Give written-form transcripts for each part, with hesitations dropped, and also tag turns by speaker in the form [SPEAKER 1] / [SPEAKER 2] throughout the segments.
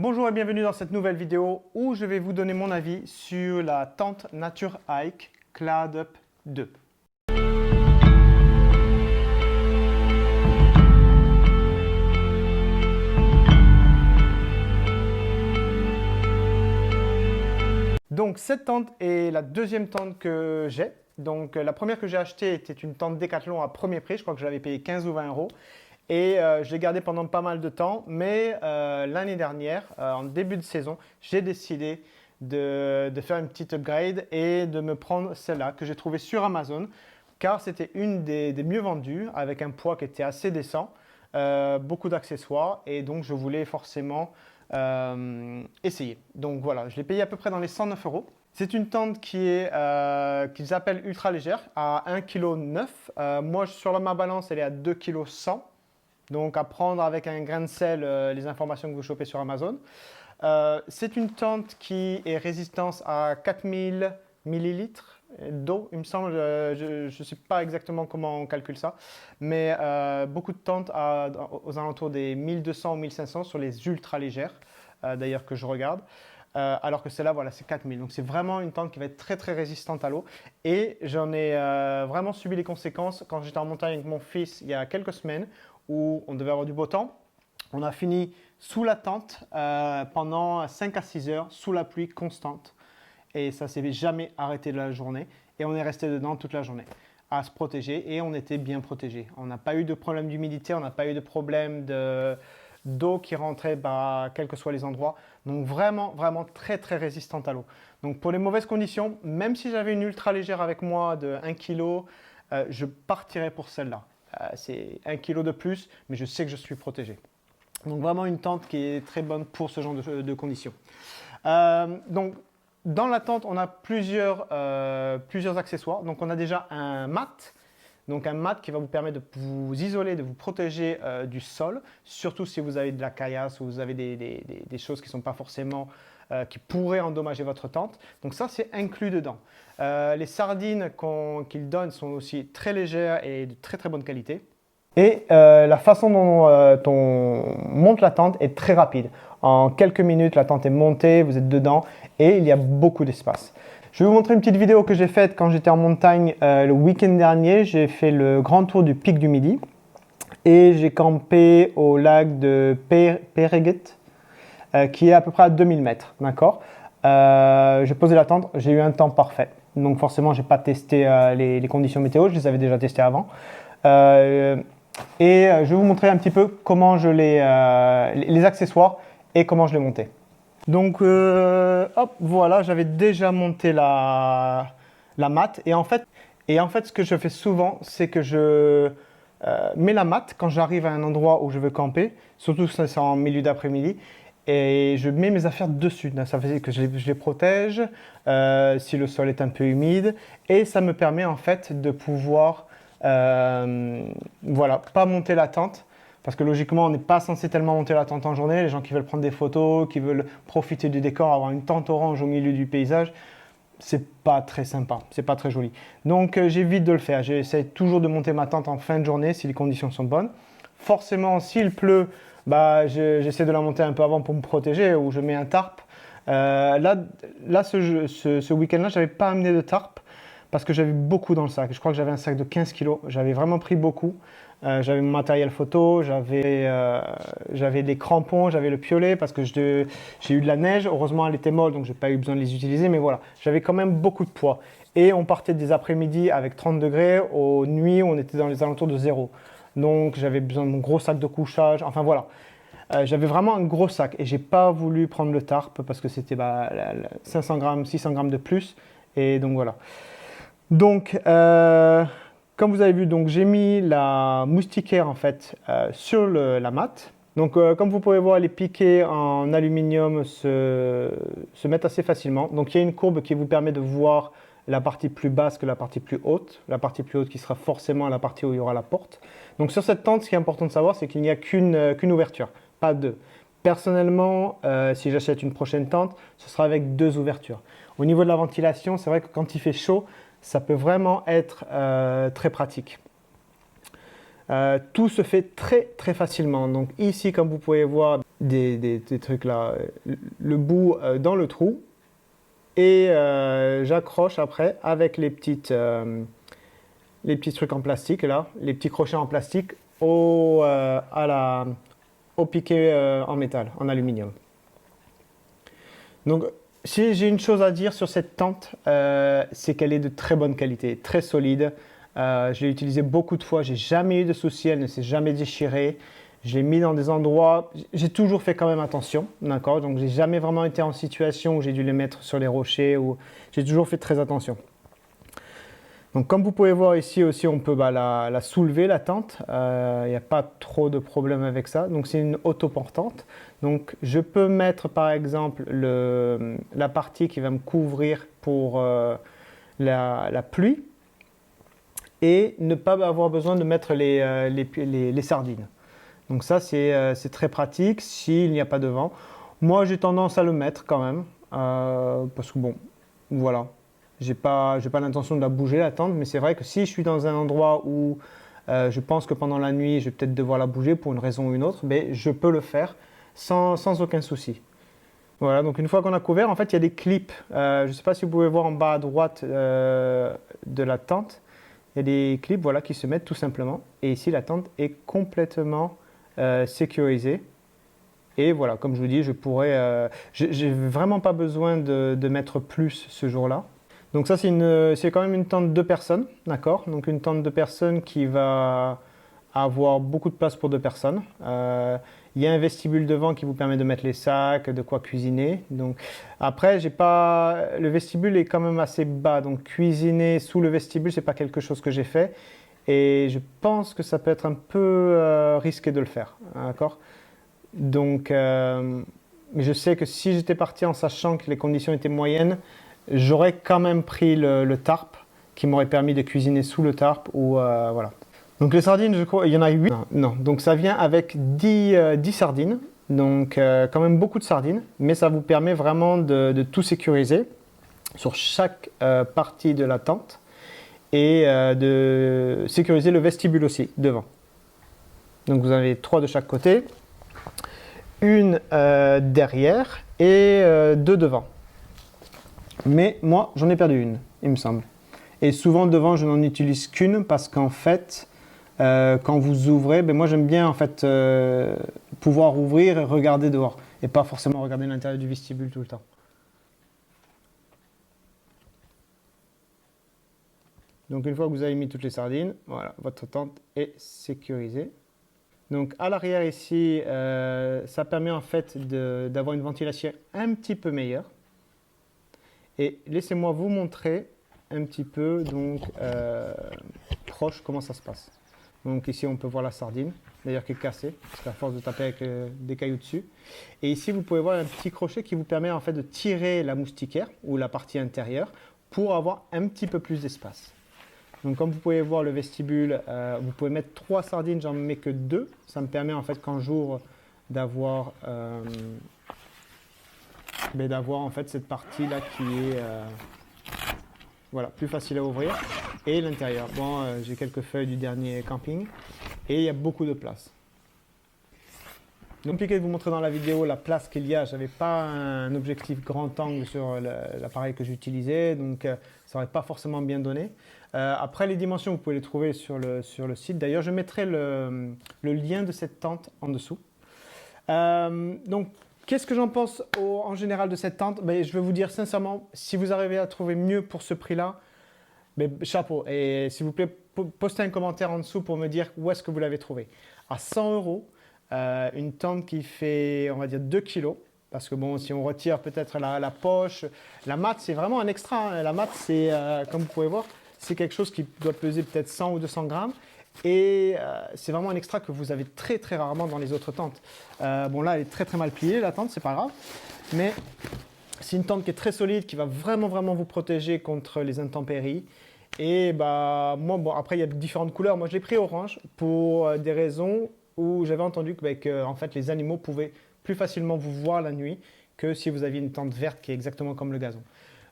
[SPEAKER 1] Bonjour et bienvenue dans cette nouvelle vidéo où je vais vous donner mon avis sur la tente Nature Hike Cloud Up 2. Donc cette tente est la deuxième tente que j'ai. Donc la première que j'ai achetée était une tente Decathlon à premier prix, je crois que je l'avais payé 15 ou 20 euros. Et je l'ai gardée pendant pas mal de temps, mais l'année dernière, en début de saison, j'ai décidé de faire une petite upgrade et de me prendre celle-là que j'ai trouvée sur Amazon, car c'était une des mieux vendues, avec un poids qui était assez décent, beaucoup d'accessoires, et donc je voulais forcément essayer. Donc voilà, je l'ai payé à peu près dans les 109 euros. C'est une tente qui est qu'ils appellent ultra légère, à 1,9 kg. Moi, sur ma balance, elle est à 2,1 kg. Donc à prendre avec un grain de sel les informations que vous chopez sur Amazon. C'est une tente qui est résistante à 4000 ml d'eau, il me semble. Je ne sais pas exactement comment on calcule ça, mais beaucoup de tentes aux alentours des 1200 ou 1500 sur les ultra légères, d'ailleurs que je regarde. Alors que celle-là, voilà, c'est 4000. Donc c'est vraiment une tente qui va être très très résistante à l'eau. Et j'en ai vraiment subi les conséquences quand j'étais en montagne avec mon fils il y a quelques semaines, où on devait avoir du beau temps. On a fini sous la tente pendant 5 à 6 heures, sous la pluie constante. Et ça ne s'est jamais arrêté de la journée. Et on est resté dedans toute la journée à se protéger et on était bien protégé. On n'a pas eu de problème d'humidité, on n'a pas eu de problème d'eau qui rentrait quels que soient les endroits. Donc vraiment, vraiment très, très résistante à l'eau. Donc pour les mauvaises conditions, même si j'avais une ultra légère avec moi de 1 kg, je partirais pour celle-là. C'est 1 kg de plus, mais je sais que je suis protégé. Donc vraiment une tente qui est très bonne pour ce genre de conditions. Donc dans la tente, on a plusieurs accessoires. Donc on a déjà un mat. Donc un mat qui va vous permettre de vous isoler, de vous protéger du sol, surtout si vous avez de la caillasse ou vous avez des choses qui ne sont pas forcément, qui pourraient endommager votre tente. Donc ça, c'est inclus dedans. Les sardines qu'ils donnent sont aussi très légères et de très très bonne qualité. Et la façon dont on monte la tente est très rapide. En quelques minutes, la tente est montée, vous êtes dedans et il y a beaucoup d'espace. Je vais vous montrer une petite vidéo que j'ai faite quand j'étais en montagne le week-end dernier. J'ai fait le grand tour du pic du Midi et j'ai campé au lac de Péréguet, qui est à peu près à 2000 mètres. D'accord. J'ai posé la tente, j'ai eu un temps parfait. Donc forcément, je n'ai pas testé les conditions météo, je les avais déjà testées avant. Et je vais vous montrer un petit peu comment les accessoires et comment je les montais. Donc hop, voilà, j'avais déjà monté la mat et en fait, ce que je fais souvent, c'est que je mets la mat quand j'arrive à un endroit où je veux camper, surtout si c'est en milieu d'après-midi, et je mets mes affaires dessus. Ça fait que je les protège si le sol est un peu humide et ça me permet en fait de pouvoir voilà, pas monter la tente. Parce que logiquement, on n'est pas censé tellement monter la tente en journée. Les gens qui veulent prendre des photos, qui veulent profiter du décor, avoir une tente orange au milieu du paysage, c'est pas très sympa, c'est pas très joli. Donc j'évite de le faire. J'essaie toujours de monter ma tente en fin de journée si les conditions sont bonnes. Forcément, s'il pleut, j'essaie de la monter un peu avant pour me protéger ou je mets un tarp. Là, ce week-end-là, je n'avais pas amené de tarp parce que j'avais beaucoup dans le sac. Je crois que j'avais un sac de 15 kg. J'avais vraiment pris beaucoup. J'avais mon matériel photo, j'avais des crampons, j'avais le piolet parce que j'ai eu de la neige. Heureusement, elle était molle, donc je n'ai pas eu besoin de les utiliser. Mais voilà, j'avais quand même beaucoup de poids. Et on partait des après-midi avec 30 degrés. Aux nuits, on était dans les alentours de 0. Donc, j'avais besoin de mon gros sac de couchage. Enfin, voilà. J'avais vraiment un gros sac et je n'ai pas voulu prendre le tarp parce que c'était 500 grammes, 600 grammes de plus. Et donc, voilà. Donc, comme vous avez vu, j'ai mis la moustiquaire en fait sur la mat. Donc comme vous pouvez voir, les piquets en aluminium se mettent assez facilement. Donc il y a une courbe qui vous permet de voir la partie plus basse que la partie plus haute. La partie plus haute qui sera forcément la partie où il y aura la porte. Donc sur cette tente, ce qui est important de savoir, c'est qu'il n'y a qu'une ouverture, pas deux. Personnellement, si j'achète une prochaine tente, ce sera avec 2 ouvertures. Au niveau de la ventilation, c'est vrai que quand il fait chaud, ça peut vraiment être très pratique. Tout se fait très très facilement. Donc ici, comme vous pouvez voir, des trucs là, le bout dans le trou et j'accroche après avec les petits trucs en plastique là, les petits crochets en plastique au piquet en métal, en aluminium. Donc si j'ai une chose à dire sur cette tente, c'est qu'elle est de très bonne qualité, très solide. Je l'ai utilisée beaucoup de fois, j'ai jamais eu de soucis, elle ne s'est jamais déchirée. Je l'ai mis dans des endroits, j'ai toujours fait quand même attention, d'accord? Donc j'ai jamais vraiment été en situation où j'ai dû les mettre sur les rochers, ou j'ai toujours fait très attention. Donc comme vous pouvez voir ici aussi, on peut la soulever la tente, il n'y a pas trop de problème avec ça. Donc c'est une autoportante. Donc je peux mettre par exemple la partie qui va me couvrir pour la pluie et ne pas avoir besoin de mettre les sardines. Donc ça c'est très pratique s'il n'y a pas de vent. Moi j'ai tendance à le mettre quand même parce que bon, voilà. J'ai pas l'intention de la bouger la tente, mais c'est vrai que si je suis dans un endroit où je pense que pendant la nuit je vais peut-être devoir la bouger pour une raison ou une autre, mais je peux le faire sans aucun souci. Voilà, donc une fois qu'on a couvert, en fait il y a des clips. Je ne sais pas si vous pouvez voir en bas à droite de la tente, il y a des clips voilà, qui se mettent tout simplement. Et ici la tente est complètement sécurisée. Et voilà, comme je vous dis, j'ai vraiment pas besoin de mettre plus ce jour-là. Donc ça, c'est quand même une tente de personnes, d'accord? Donc une tente de personnes qui va avoir beaucoup de place pour 2 personnes. Il y a un vestibule devant qui vous permet de mettre les sacs, de quoi cuisiner. Donc après, le vestibule est quand même assez bas, donc cuisiner sous le vestibule, c'est pas quelque chose que j'ai fait. Et je pense que ça peut être un peu risqué de le faire, d'accord? Donc, je sais que si j'étais parti en sachant que les conditions étaient moyennes, j'aurais quand même pris le tarp qui m'aurait permis de cuisiner sous le tarp ou voilà. Donc les sardines, je crois, il y en a 8. Non, donc ça vient avec 10 sardines, donc quand même beaucoup de sardines, mais ça vous permet vraiment de tout sécuriser sur chaque partie de la tente et de sécuriser le vestibule aussi devant. Donc vous avez 3 de chaque côté, une derrière et 2 devant. Mais moi, j'en ai perdu une, il me semble. Et souvent devant, je n'en utilise qu'une parce qu'en fait, quand vous ouvrez, moi j'aime bien en fait pouvoir ouvrir et regarder dehors et pas forcément regarder l'intérieur du vestibule tout le temps. Donc une fois que vous avez mis toutes les sardines, voilà, votre tente est sécurisée. Donc à l'arrière ici, ça permet en fait d'avoir une ventilation un petit peu meilleure. Et laissez-moi vous montrer un petit peu donc proche comment ça se passe. Donc ici on peut voir la sardine, d'ailleurs qui est cassée, parce qu'à force de taper avec des cailloux dessus. Et ici vous pouvez voir un petit crochet qui vous permet en fait de tirer la moustiquaire ou la partie intérieure pour avoir un petit peu plus d'espace. Donc comme vous pouvez voir le vestibule, vous pouvez mettre 3 sardines, j'en mets que 2. Ça me permet en fait quand j'ouvre d'avoir en fait cette partie là qui est voilà, plus facile à ouvrir. Et l'intérieur, bon j'ai quelques feuilles du dernier camping et il y a beaucoup de place. Compliqué de vous montrer dans la vidéo la place qu'il y a, j'avais pas un objectif grand angle sur l'appareil que j'utilisais, donc ça n'aurait pas forcément bien donné. Après les dimensions, vous pouvez les trouver sur le site. D'ailleurs, je mettrai le lien de cette tente en dessous. Donc, qu'est-ce que j'en pense en général de cette tente? Je vais vous dire sincèrement, si vous arrivez à trouver mieux pour ce prix-là, chapeau. Et s'il vous plaît, postez un commentaire en dessous pour me dire où est-ce que vous l'avez trouvé. À 100 €, une tente qui fait, on va dire, 2 kg. Parce que bon, si on retire peut-être la poche, la matte, c'est vraiment un extra. Hein. La matte, c'est, comme vous pouvez voir, c'est quelque chose qui doit peser peut-être 100 ou 200 grammes. Et c'est vraiment un extra que vous avez très très rarement dans les autres tentes. Bon là, elle est très très mal pliée, la tente, c'est pas grave. Mais c'est une tente qui est très solide, qui va vraiment vraiment vous protéger contre les intempéries. Et moi, bon, après, il y a différentes couleurs. Moi, je l'ai pris orange pour des raisons où j'avais entendu que en fait, les animaux pouvaient plus facilement vous voir la nuit que si vous aviez une tente verte qui est exactement comme le gazon.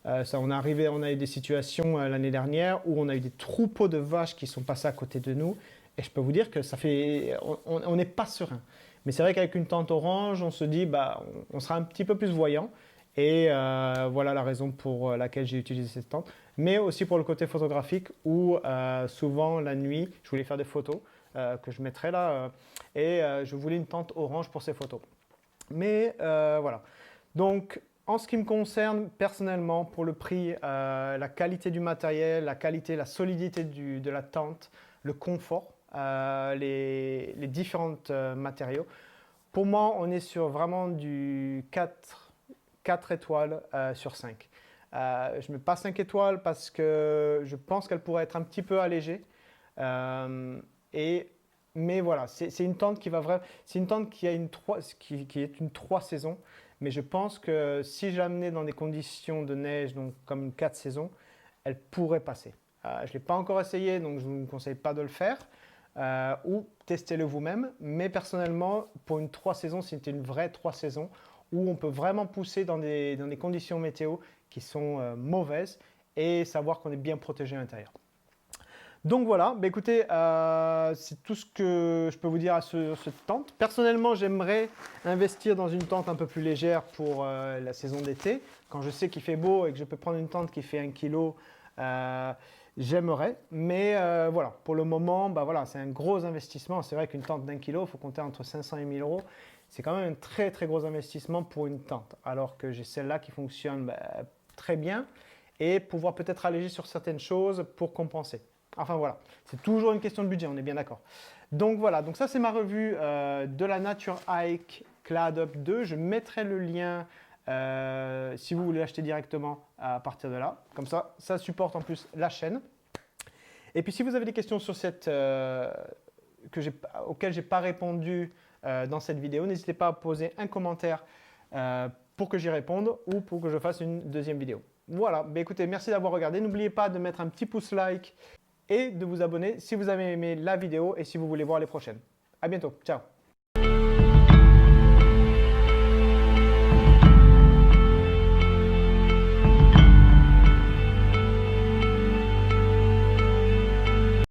[SPEAKER 1] On a eu des situations l'année dernière où on a eu des troupeaux de vaches qui sont passés à côté de nous et je peux vous dire que on n'est pas serein. Mais c'est vrai qu'avec une tente orange, on se dit bah, on sera un petit peu plus voyant. Et voilà la raison pour laquelle j'ai utilisé cette tente. Mais aussi pour le côté photographique où souvent la nuit, je voulais faire des photos que je mettrai là. Et je voulais une tente orange pour ces photos. Mais voilà. Donc, en ce qui me concerne personnellement, pour le prix, la qualité du matériel, la qualité, la solidité de la tente, le confort, les différents matériaux, pour moi, on est sur vraiment du 4 étoiles sur 5. Je ne mets pas 5 étoiles parce que je pense qu'elle pourrait être un petit peu allégée. Mais voilà, c'est une tente qui va vraiment, c'est une tente qui est une 3 saisons. Mais je pense que si je l'amenais dans des conditions de neige, donc comme une 4 saisons, elle pourrait passer. Je ne l'ai pas encore essayé, donc je ne vous conseille pas de le faire. Ou testez-le vous-même. Mais personnellement, pour une 3 saisons, c'était une vraie 3 saisons où on peut vraiment pousser dans des conditions météo qui sont mauvaises et savoir qu'on est bien protégé à l'intérieur. Donc voilà, bah écoutez, c'est tout ce que je peux vous dire sur cette tente. Personnellement, j'aimerais investir dans une tente un peu plus légère pour la saison d'été. Quand je sais qu'il fait beau et que je peux prendre une tente qui fait 1 kg, j'aimerais. Mais voilà, pour le moment, bah voilà, c'est un gros investissement. C'est vrai qu'une tente d'1 kg, il faut compter entre 500 et 1000 euros. C'est quand même un très très gros investissement pour une tente. Alors que j'ai celle-là qui fonctionne très bien et pouvoir peut-être alléger sur certaines choses pour compenser. Enfin voilà, c'est toujours une question de budget, on est bien d'accord. Donc voilà, donc ça c'est ma revue de la Nature Hike Cloud Up 2. Je mettrai le lien si vous voulez l'acheter directement à partir de là. Comme ça, ça supporte en plus la chaîne. Et puis si vous avez des questions sur auxquelles je n'ai pas répondu dans cette vidéo, n'hésitez pas à poser un commentaire pour que j'y réponde ou pour que je fasse une deuxième vidéo. Voilà, bah écoutez, merci d'avoir regardé. N'oubliez pas de mettre un petit pouce like et de vous abonner si vous avez aimé la vidéo et si vous voulez voir les prochaines. À bientôt, ciao!